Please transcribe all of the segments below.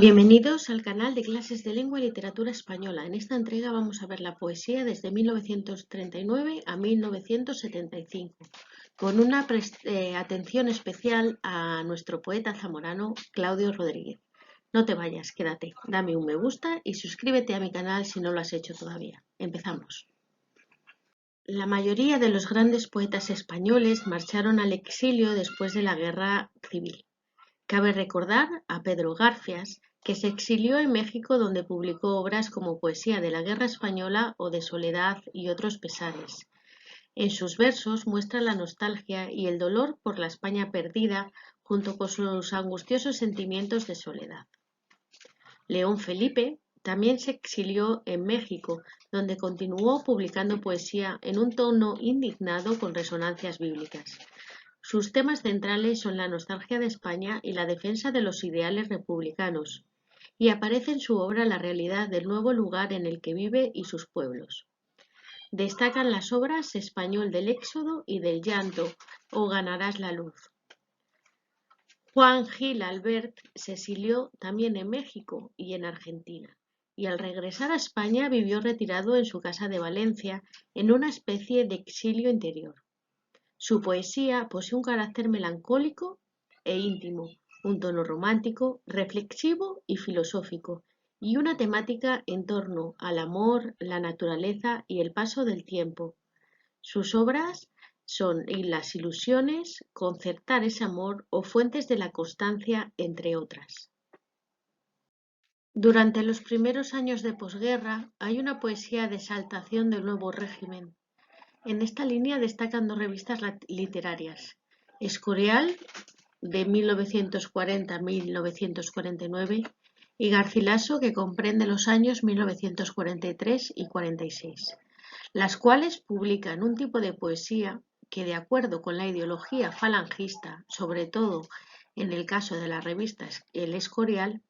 Bienvenidos al canal de clases de lengua y literatura española. En esta entrega vamos a ver la poesía desde 1939 a 1975, con una atención especial a nuestro poeta zamorano Claudio Rodríguez. No te vayas, quédate, dame un me gusta y suscríbete a mi canal si no lo has hecho todavía. Empezamos. La mayoría de los grandes poetas españoles marcharon al exilio después de la Guerra Civil. Cabe recordar a Pedro Garfias, que se exilió en México, donde publicó obras como Poesía de la Guerra Española o de Soledad y otros pesares. En sus versos muestra la nostalgia y el dolor por la España perdida, junto con sus angustiosos sentimientos de soledad. León Felipe también se exilió en México, donde continuó publicando poesía en un tono indignado con resonancias bíblicas. Sus temas centrales son la nostalgia de España y la defensa de los ideales republicanos, y aparece en su obra la realidad del nuevo lugar en el que vive y sus pueblos. Destacan las obras Español del Éxodo y del Llanto o Ganarás la luz. Juan Gil Albert se exilió también en México y en Argentina, y al regresar a España vivió retirado en su casa de Valencia en una especie de exilio interior. Su poesía posee un carácter melancólico e íntimo, un tono romántico, reflexivo y filosófico, y una temática en torno al amor, la naturaleza y el paso del tiempo. Sus obras son Las ilusiones, Concertar ese amor o Fuentes de la constancia, entre otras. Durante los primeros años de posguerra hay una poesía de exaltación del nuevo régimen. En esta línea destacan dos revistas literarias, Escorial, de 1940 a 1949, y Garcilaso, que comprende los años 1943 y 46, las cuales publican un tipo de poesía que, de acuerdo con la ideología falangista, sobre todo en el caso de las revistas El Escorial,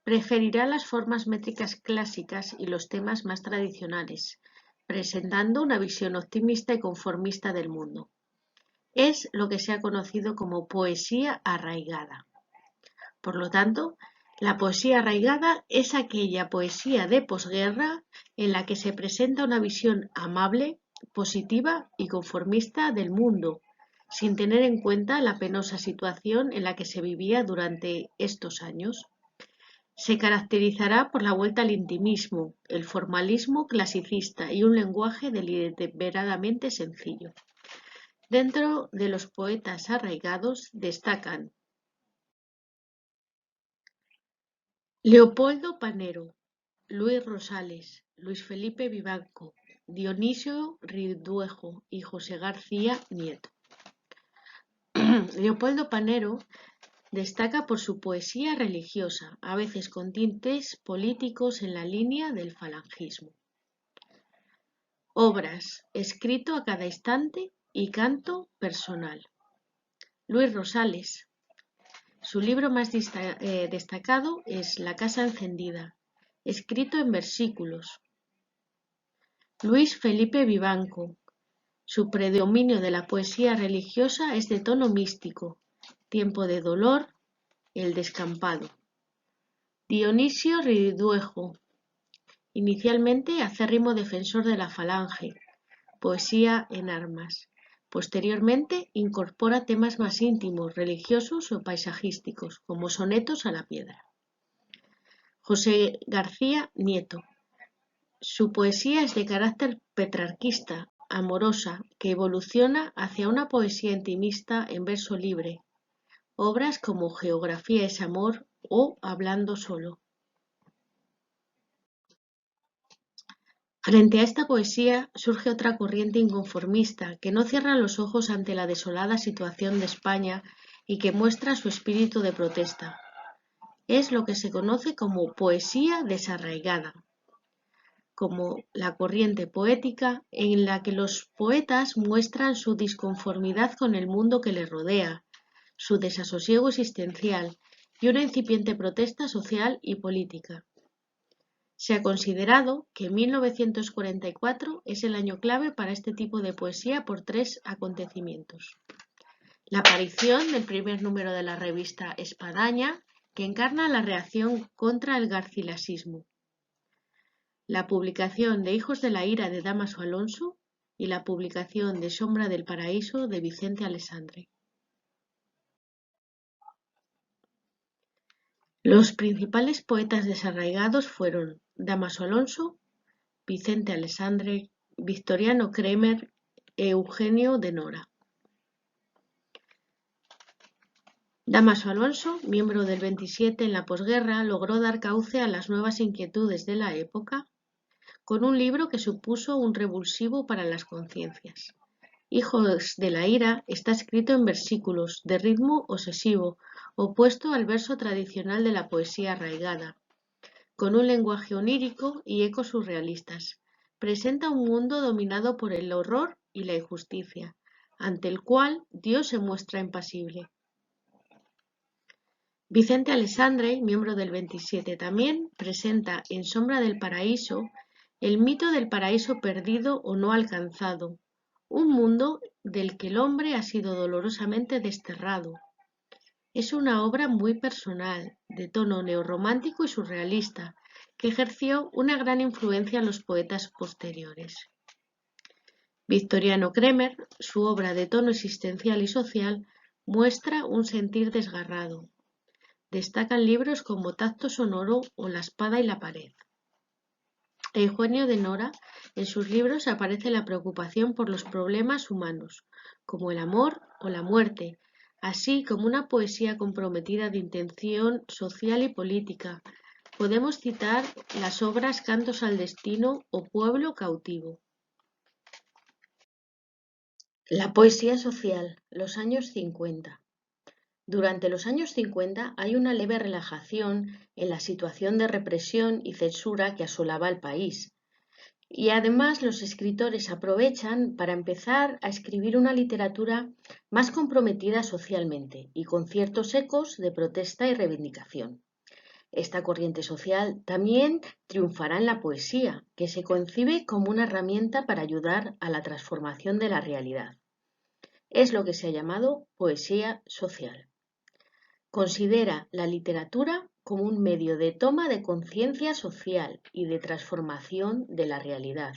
preferirá las formas métricas clásicas y los temas más tradicionales, presentando una visión optimista y conformista del mundo. Es lo que se ha conocido como poesía arraigada. Por lo tanto, la poesía arraigada es aquella poesía de posguerra en la que se presenta una visión amable, positiva y conformista del mundo, sin tener en cuenta la penosa situación en la que se vivía durante estos años. Se caracterizará por la vuelta al intimismo, el formalismo clasicista y un lenguaje deliberadamente sencillo. Dentro de los poetas arraigados destacan Leopoldo Panero, Luis Rosales, Luis Felipe Vivanco, Dionisio Riduejo y José García Nieto. Leopoldo Panero destaca por su poesía religiosa, a veces con tintes políticos en la línea del falangismo. Obras, escrito a cada instante y canto personal. Luis Rosales. Su libro más destacado es La casa encendida, escrito en versículos. Luis Felipe Vivanco. Su predominio de la poesía religiosa es de tono místico, Tiempo de dolor, El descampado. Dionisio Riduejo. Inicialmente acérrimo defensor de la falange, poesía en armas. Posteriormente incorpora temas más íntimos, religiosos o paisajísticos, como sonetos a la piedra. José García Nieto. Su poesía es de carácter petrarquista, amorosa, que evoluciona hacia una poesía intimista en verso libre. Obras como Geografía es amor o Hablando solo. Frente a esta poesía surge otra corriente inconformista que no cierra los ojos ante la desolada situación de España y que muestra su espíritu de protesta. Es lo que se conoce como poesía desarraigada, como la corriente poética en la que los poetas muestran su disconformidad con el mundo que les rodea, su desasosiego existencial y una incipiente protesta social y política. Se ha considerado que 1944 es el año clave para este tipo de poesía por tres acontecimientos. La aparición del primer número de la revista Espadaña, que encarna la reacción contra el garcilasismo. La publicación de Hijos de la ira de Dámaso Alonso y la publicación de Sombra del paraíso de Vicente Alessandri. Los principales poetas desarraigados fueron Dámaso Alonso, Vicente Alessandri, Victoriano Cremer e Eugenio de Nora. Dámaso Alonso, miembro del 27 en la posguerra, logró dar cauce a las nuevas inquietudes de la época con un libro que supuso un revulsivo para las conciencias. Hijos de la ira está escrito en versículos de ritmo obsesivo, opuesto al verso tradicional de la poesía arraigada, con un lenguaje onírico y ecos surrealistas. Presenta un mundo dominado por el horror y la injusticia, ante el cual Dios se muestra impasible. Vicente Alessandri, miembro del 27 también, presenta en Sombra del paraíso el mito del paraíso perdido o no alcanzado, un mundo del que el hombre ha sido dolorosamente desterrado. Es una obra muy personal, de tono neorromántico y surrealista, que ejerció una gran influencia en los poetas posteriores. Victoriano Cremer, su obra de tono existencial y social, muestra un sentir desgarrado. Destacan libros como Tacto sonoro o La espada y la pared. Eugenio de Nora, en sus libros aparece la preocupación por los problemas humanos, como el amor o la muerte, así como una poesía comprometida de intención social y política. Podemos citar las obras Cantos al destino o Pueblo cautivo. La poesía social, los años 50. Durante los años 50 hay una leve relajación en la situación de represión y censura que asolaba el país. Y además los escritores aprovechan para empezar a escribir una literatura más comprometida socialmente y con ciertos ecos de protesta y reivindicación. Esta corriente social también triunfará en la poesía, que se concibe como una herramienta para ayudar a la transformación de la realidad. Es lo que se ha llamado poesía social. Considera la literatura como un medio de toma de conciencia social y de transformación de la realidad.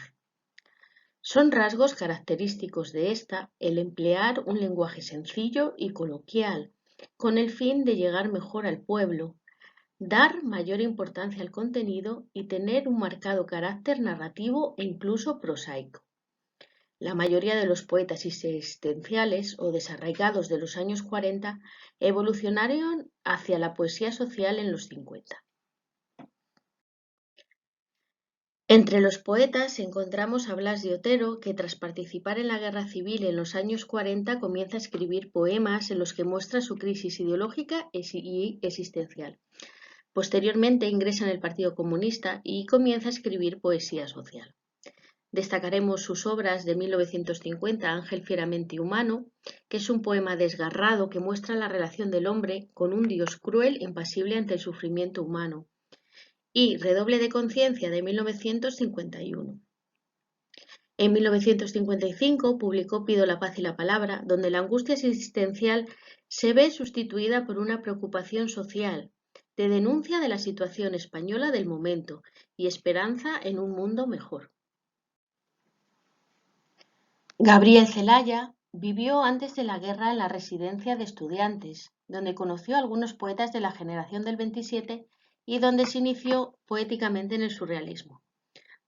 Son rasgos característicos de esta el emplear un lenguaje sencillo y coloquial, con el fin de llegar mejor al pueblo, dar mayor importancia al contenido y tener un marcado carácter narrativo e incluso prosaico. La mayoría de los poetas existenciales o desarraigados de los años 40 evolucionaron hacia la poesía social en los 50. Entre los poetas encontramos a Blas de Otero, que tras participar en la Guerra Civil en los años 40 comienza a escribir poemas en los que muestra su crisis ideológica y existencial. Posteriormente ingresa en el Partido Comunista y comienza a escribir poesía social. Destacaremos sus obras de 1950, Ángel fieramente humano, que es un poema desgarrado que muestra la relación del hombre con un Dios cruel e impasible ante el sufrimiento humano, y Redoble de conciencia de 1951. En 1955 publicó Pido la paz y la palabra, donde la angustia existencial se ve sustituida por una preocupación social, de denuncia de la situación española del momento y esperanza en un mundo mejor. Gabriel Celaya vivió antes de la guerra en la residencia de estudiantes, donde conoció a algunos poetas de la generación del 27 y donde se inició poéticamente en el surrealismo.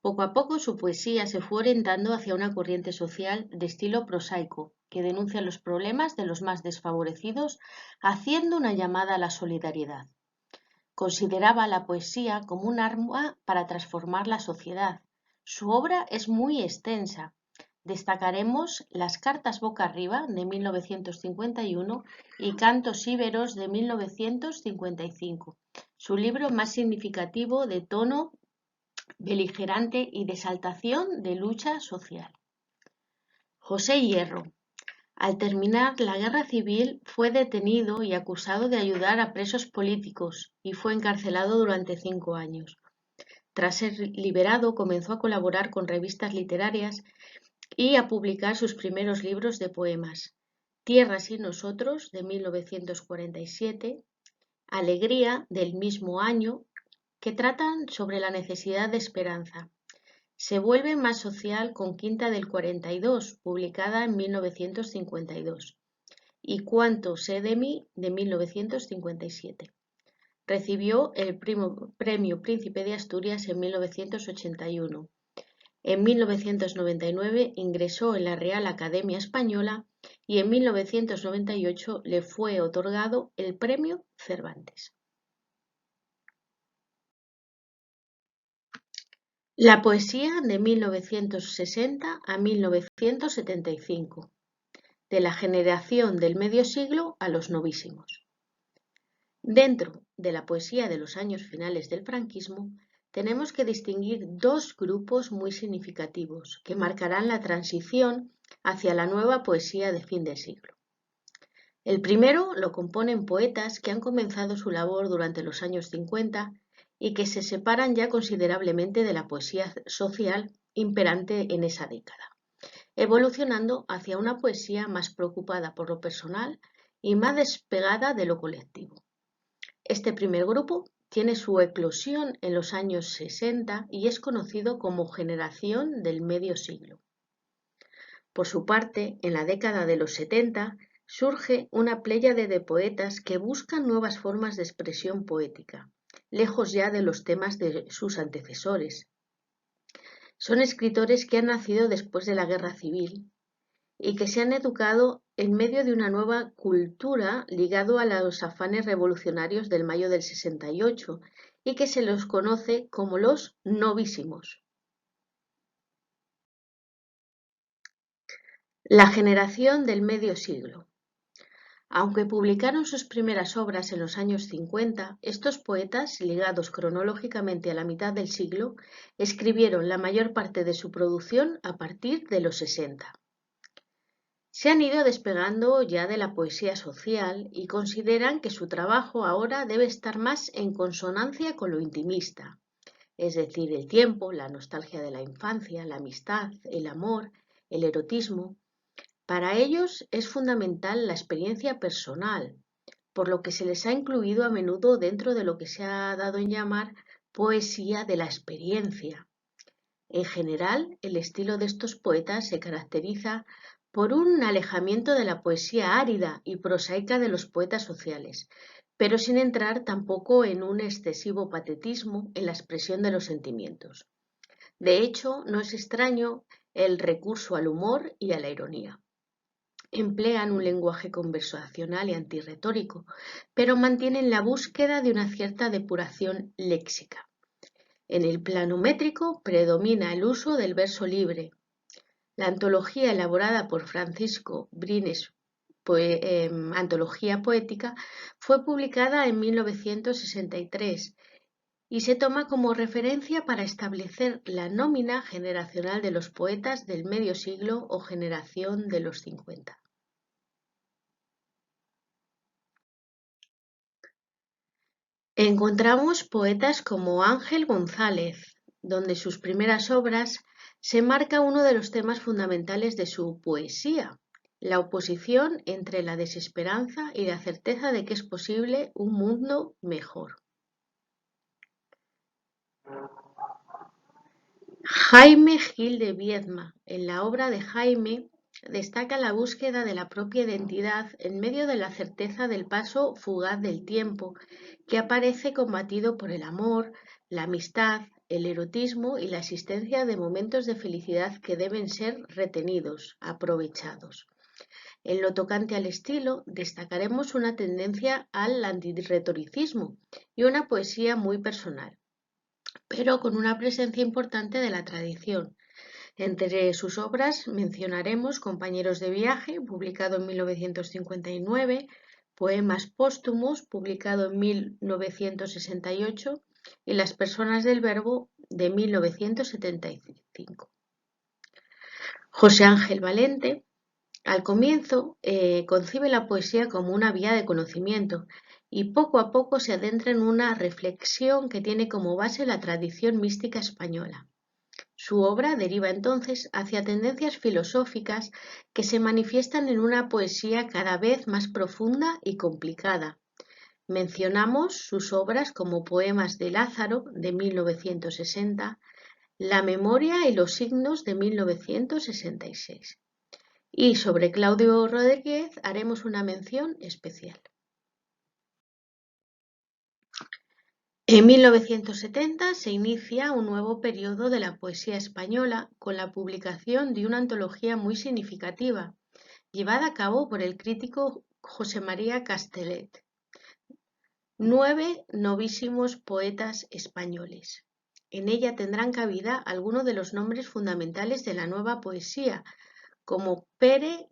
Poco a poco su poesía se fue orientando hacia una corriente social de estilo prosaico, que denuncia los problemas de los más desfavorecidos, haciendo una llamada a la solidaridad. Consideraba la poesía como un arma para transformar la sociedad. Su obra es muy extensa. Destacaremos Las cartas boca arriba de 1951 y Cantos íberos de 1955, su libro más significativo de tono beligerante y de exaltación de lucha social. José Hierro. Al terminar la guerra civil fue detenido y acusado de ayudar a presos políticos y fue encarcelado durante 5 años. Tras ser liberado comenzó a colaborar con revistas literarias y a publicar sus primeros libros de poemas, Tierras y nosotros de 1947 Alegría del mismo año, que tratan sobre la necesidad de esperanza. Se vuelve más social con Quinta del 42, publicada en 1952, y Cuánto sé de mí, de 1957. Recibió el Premio Príncipe de Asturias en 1981. En 1999 ingresó en la Real Academia Española y en 1998 le fue otorgado el Premio Cervantes. La poesía de 1960 a 1975, de la generación del medio siglo a los novísimos. Dentro de la poesía de los años finales del franquismo, tenemos que distinguir dos grupos muy significativos que marcarán la transición hacia la nueva poesía de fin de siglo. El primero lo componen poetas que han comenzado su labor durante los años 50 y que se separan ya considerablemente de la poesía social imperante en esa década, evolucionando hacia una poesía más preocupada por lo personal y más despegada de lo colectivo. Este primer grupo tiene su eclosión en los años 60 y es conocido como generación del medio siglo. Por su parte, en la década de los 70 surge una pléyade de poetas que buscan nuevas formas de expresión poética, lejos ya de los temas de sus antecesores. Son escritores que han nacido después de la Guerra Civil y que se han educado en medio de una nueva cultura ligado a los afanes revolucionarios del mayo del 68 y que se los conoce como los novísimos. La generación del medio siglo. Aunque publicaron sus primeras obras en los años 50, estos poetas, ligados cronológicamente a la mitad del siglo, escribieron la mayor parte de su producción a partir de los 60. Se han ido despegando ya de la poesía social y consideran que su trabajo ahora debe estar más en consonancia con lo intimista, es decir, el tiempo, la nostalgia de la infancia, la amistad, el amor, el erotismo. Para ellos es fundamental la experiencia personal, por lo que se les ha incluido a menudo dentro de lo que se ha dado en llamar poesía de la experiencia. En general, el estilo de estos poetas se caracteriza por un alejamiento de la poesía árida y prosaica de los poetas sociales, pero sin entrar tampoco en un excesivo patetismo en la expresión de los sentimientos. De hecho, no es extraño el recurso al humor y a la ironía. Emplean un lenguaje conversacional y antirretórico, pero mantienen la búsqueda de una cierta depuración léxica. En el plano métrico predomina el uso del verso libre. La antología elaborada por Francisco Brines, Antología Poética, fue publicada en 1963 y se toma como referencia para establecer la nómina generacional de los poetas del medio siglo o generación de los 50. Encontramos poetas como Ángel González, donde sus primeras obras se marca uno de los temas fundamentales de su poesía, la oposición entre la desesperanza y la certeza de que es posible un mundo mejor. Jaime Gil de Biedma, en la obra de Jaime, destaca la búsqueda de la propia identidad en medio de la certeza del paso fugaz del tiempo, que aparece combatido por el amor, la amistad, el erotismo y la existencia de momentos de felicidad que deben ser retenidos, aprovechados. En lo tocante al estilo, destacaremos una tendencia al antirretoricismo y una poesía muy personal, pero con una presencia importante de la tradición. Entre sus obras mencionaremos Compañeros de viaje, publicado en 1959, Poemas póstumos, publicado en 1968, y Las personas del verbo, de 1975. José Ángel Valente, al comienzo, concibe la poesía como una vía de conocimiento y poco a poco se adentra en una reflexión que tiene como base la tradición mística española. Su obra deriva entonces hacia tendencias filosóficas que se manifiestan en una poesía cada vez más profunda y complicada, Mencionamos sus obras como Poemas de Lázaro, de 1960, La memoria y los signos, de 1966. Y sobre Claudio Rodríguez haremos una mención especial. En 1970 se inicia un nuevo periodo de la poesía española con la publicación de una antología muy significativa, llevada a cabo por el crítico José María Castellet. 9 novísimos poetas españoles. En ella tendrán cabida algunos de los nombres fundamentales de la nueva poesía, como Pere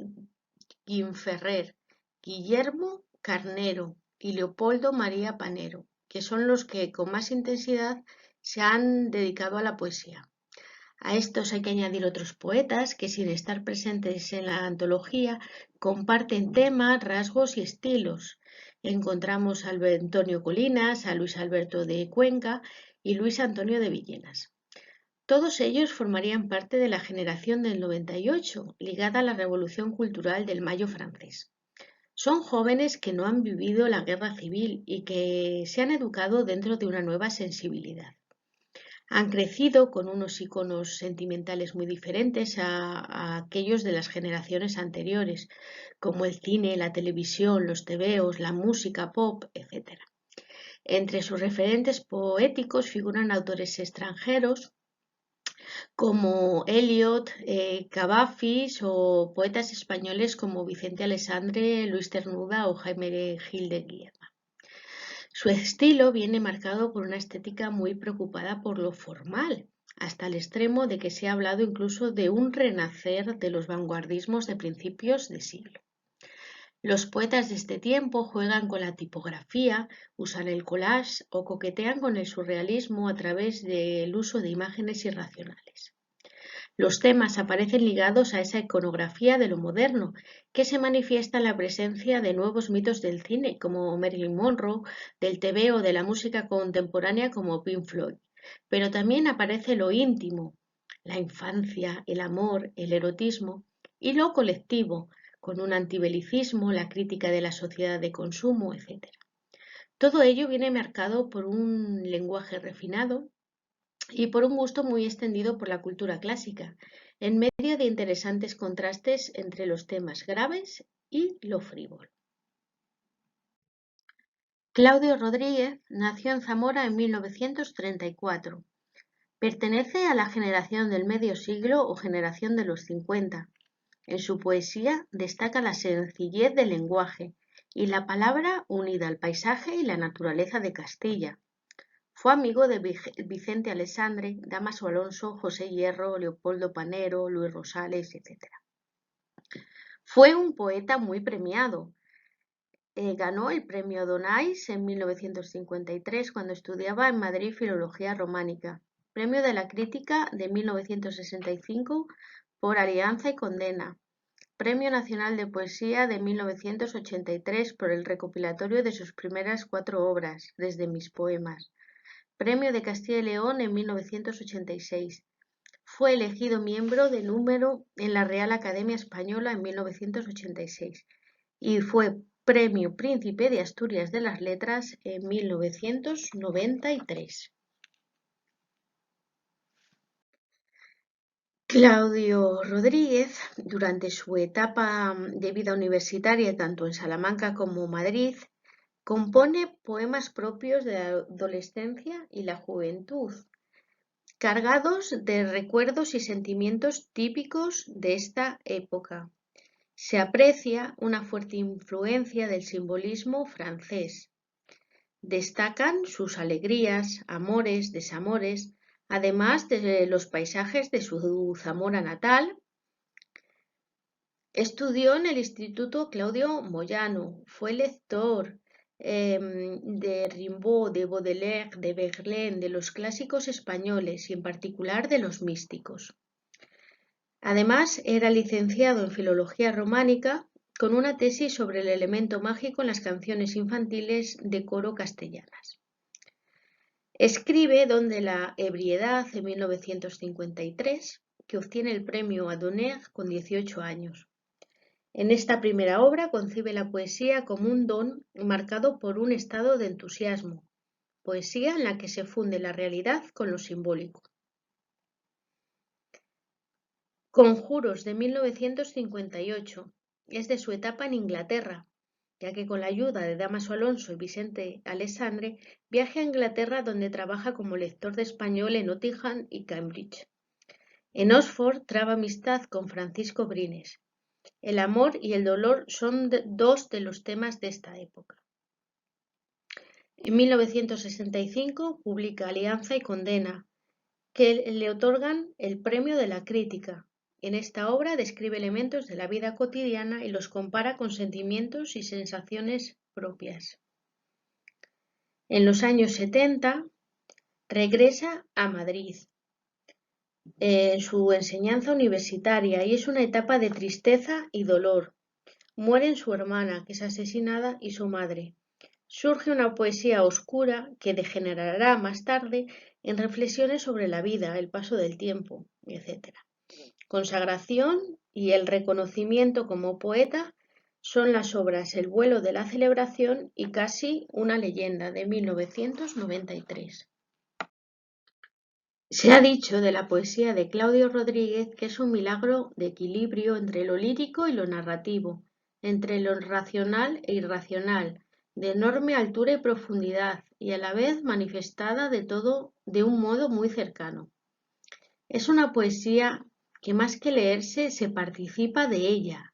Guinferrer, Guillermo Carnero y Leopoldo María Panero, que son los que con más intensidad se han dedicado a la poesía. A estos hay que añadir otros poetas que, sin estar presentes en la antología, comparten temas, rasgos y estilos. Encontramos a Antonio Colinas, a Luis Alberto de Cuenca y Luis Antonio de Villenas. Todos ellos formarían parte de la generación del 98, ligada a la Revolución Cultural del Mayo francés. Son jóvenes que no han vivido la guerra civil y que se han educado dentro de una nueva sensibilidad. Han crecido con unos iconos sentimentales muy diferentes a aquellos de las generaciones anteriores, como el cine, la televisión, los tebeos, la música pop, etc. Entre sus referentes poéticos figuran autores extranjeros como Eliot, Cavafis o poetas españoles como Vicente Aleixandre, Luis Cernuda o Jaime Gil de Guillermo. Su estilo viene marcado por una estética muy preocupada por lo formal, hasta el extremo de que se ha hablado incluso de un renacer de los vanguardismos de principios de siglo. Los poetas de este tiempo juegan con la tipografía, usan el collage o coquetean con el surrealismo a través del uso de imágenes irracionales. Los temas aparecen ligados a esa iconografía de lo moderno, que se manifiesta en la presencia de nuevos mitos del cine, como Marilyn Monroe, del TV o de la música contemporánea como Pink Floyd. Pero también aparece lo íntimo, la infancia, el amor, el erotismo y lo colectivo, con un antibelicismo, la crítica de la sociedad de consumo, etc. Todo ello viene marcado por un lenguaje refinado y por un gusto muy extendido por la cultura clásica, en medio de interesantes contrastes entre los temas graves y lo frívolo. Claudio Rodríguez nació en Zamora en 1934. Pertenece a la generación del medio siglo o generación de los 50. En su poesía destaca la sencillez del lenguaje y la palabra unida al paisaje y la naturaleza de Castilla. Fue amigo de Vicente Aleixandre, Dámaso Alonso, José Hierro, Leopoldo Panero, Luis Rosales, etc. Fue un poeta muy premiado. Ganó el premio Donais en 1953 cuando estudiaba en Madrid Filología Románica, premio de la Crítica de 1965 por Alianza y Condena, Premio Nacional de Poesía de 1983 por el recopilatorio de sus primeras 4 obras, Desde mis poemas, Premio de Castilla y León en 1986. Fue elegido miembro de número en la Real Academia Española en 1986 y fue Premio Príncipe de Asturias de las Letras en 1993. Claudio Rodríguez, durante su etapa de vida universitaria tanto en Salamanca como Madrid, compone poemas propios de la adolescencia y la juventud, cargados de recuerdos y sentimientos típicos de esta época. Se aprecia una fuerte influencia del simbolismo francés. Destacan sus alegrías, amores, desamores, además de los paisajes de su Zamora natal. Estudió en el Instituto Claudio Moyano, fue lector de Rimbaud, de Baudelaire, de Verlaine, de los clásicos españoles y en particular de los místicos. Además, era licenciado en Filología Románica con una tesis sobre el elemento mágico en las canciones infantiles de coro castellanas. Escribe Don de la ebriedad en 1953, que obtiene el premio Adonner con 18 años. En esta primera obra concibe la poesía como un don marcado por un estado de entusiasmo, poesía en la que se funde la realidad con lo simbólico. Conjuros de 1958 es de su etapa en Inglaterra, ya que con la ayuda de Dámaso Alonso y Vicente Alessandre viaja a Inglaterra donde trabaja como lector de español en Nottingham y Cambridge. En Oxford traba amistad con Francisco Brines. El amor y el dolor son dos de los temas de esta época. En 1965 publica Alianza y Condena, que le otorgan el Premio de la Crítica. En esta obra describe elementos de la vida cotidiana y los compara con sentimientos y sensaciones propias. En los años 70 regresa a Madrid en su enseñanza universitaria y es una etapa de tristeza y dolor. Mueren su hermana, que es asesinada, y su madre. Surge una poesía oscura que degenerará más tarde en reflexiones sobre la vida, el paso del tiempo, etc. Consagración y el reconocimiento como poeta son las obras El vuelo de la celebración y Casi una leyenda, de 1993. Se ha dicho de la poesía de Claudio Rodríguez que es un milagro de equilibrio entre lo lírico y lo narrativo, entre lo racional e irracional, de enorme altura y profundidad, y a la vez manifestada de un modo muy cercano. Es una poesía que más que leerse se participa de ella,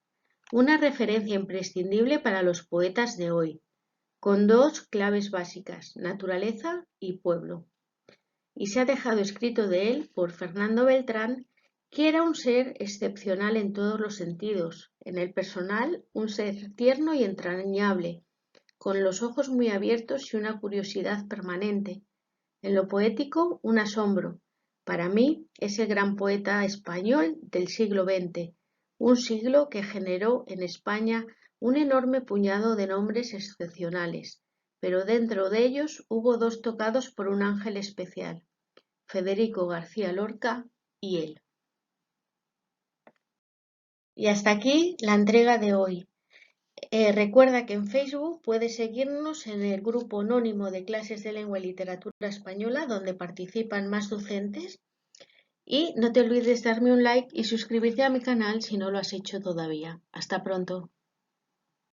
una referencia imprescindible para los poetas de hoy, con dos claves básicas, naturaleza y pueblo. Y se ha dejado escrito de él por Fernando Beltrán, que era un ser excepcional en todos los sentidos, en el personal un ser tierno y entrañable, con los ojos muy abiertos y una curiosidad permanente, en lo poético un asombro. Para mí es el gran poeta español del siglo XX, un siglo que generó en España un enorme puñado de nombres excepcionales, pero dentro de ellos hubo dos tocados por un ángel especial, Federico García Lorca y él. Y hasta aquí la entrega de hoy. Recuerda que en Facebook puedes seguirnos en el grupo anónimo de clases de lengua y literatura española, donde participan más docentes. Y no te olvides darme un like y suscribirte a mi canal si no lo has hecho todavía. Hasta pronto.